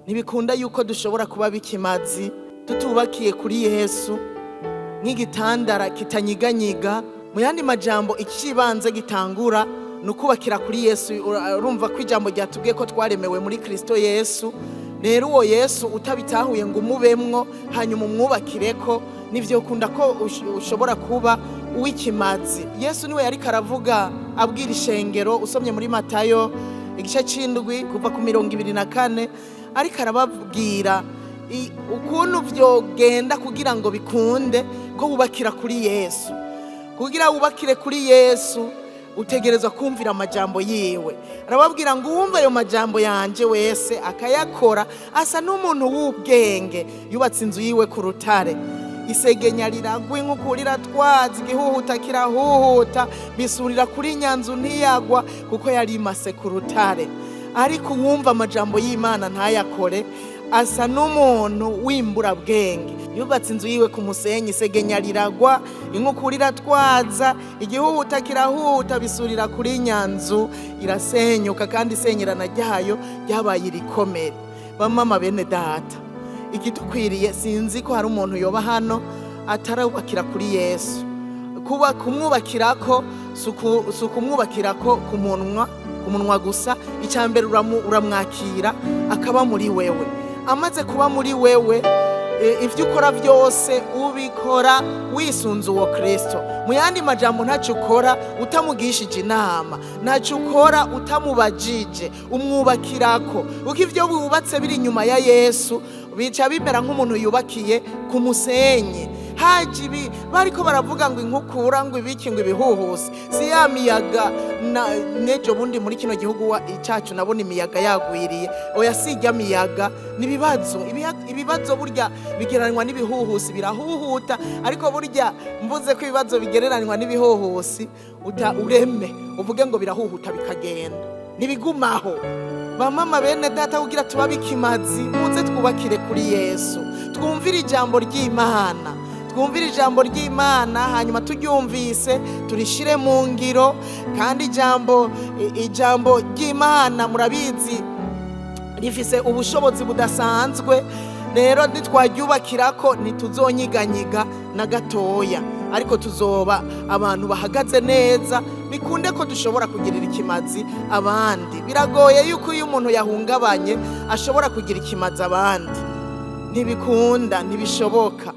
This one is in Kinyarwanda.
ntibikunda yuko dushobora kuba bikimazi tutubakiye kuri Yesu nk'igitandara kitanyiganyiga. Mu yandi majambo ikibanze gitangura ni ukubakira kuri Yesu. Urumva ko ijambo ryatubwiye ko twaremewe muri Kristo Yesu. Rero uwo Yesu utabitahuye ngo umubemwo hanyuma umwubakireko, nivyo kunda ko ushobora kuba uwikimazi. Yesu niwe yari karavuga abwira ishengero, usomye muri Matayo igice c'indwi kuva ku 24, ariko arababwira ukuntu vyogenda kugira ngo bikunde ko wubakira kuri Yesu. Kugira wubakire kuri Yesu utegerezwa kumvira amajambo yiwe. Arababwira ngo uwumva ayo majambo yanje wese akayakora asa n'umuntu w'ubwenge yubatse inzu yiwe ku rutare. Isegenya riragwa, inkukura iratwaza, igihuhuta kirahuhuta, bisurira kuri nyanzu ntiyagwa kuko yari imase ku rutare. Ariko uwumva amajambo y'Imana ntayakore asa n'umuntu w'imbura bwenge yubatse inzu yiwe ku musenyi. Isegenya riragwa, inkukura iratwaza, igihuhuta kirahuta, bisurira kuri nyanzu irasenyuka, kandi isenyerana ryayo ryabaye irikomere. Bamama bene data, ikidukwiriye, sinzi ko hari umuntu yoba hano atarubakira kuri Yesu. Kuba kumwubakirako sukumwubakirako ku munwa gusa. Icambere uramwakira akaba muri wewe. Amaze kuba muri wewe, ivyo ukora byose ubikora wisunze uwo Kristo. Mu yandi majambo ntacyo ukora utamugishije inama, ntacyo ukora utamubajije, umwubakirako. Uko ivyo wubatse biri inyuma ya Yesu bica bimera nk'umuntu yubakiye ku musenyi. Haji bariko baravuga ngo inkukura, ngo ibiki, ngo ibihuhusi, si ya miyaga nejo bundi muri kino gihugu cyacu nabona imiyaga yagwiriye. Oya, sijya miyaga ibibazo burya bigereranywa n'ibihuhusi, birahuhuta. Ariko burya mvuze ko ibibazo bigereranywa n'ibihuhusi ureme uvuge ngo birahuhuta bikagenda, nibigumaho. Bamama bene data, kugira tubabikimazi, muze twubakire kuri Yesu, twumvire ijambo ry'Imana. Twumvire ijambo ry'Imana, hanyuma turyumvise turishire mu ngiro. Kandi ijambo ry'Imana murabizi rifise ubushobozi budasanzwe. Rero nitwaryubakirako ntituzonyiganyiga na gatoya, ariko tuzoba abantu bahagaze neza. Bikunde ko dushobora kugirira ikimazi abandi. Biragoye yuko iyo umuntu yahungabanye ashobora kugira ikimazi abandi. Ntibikunda, ntibishoboka.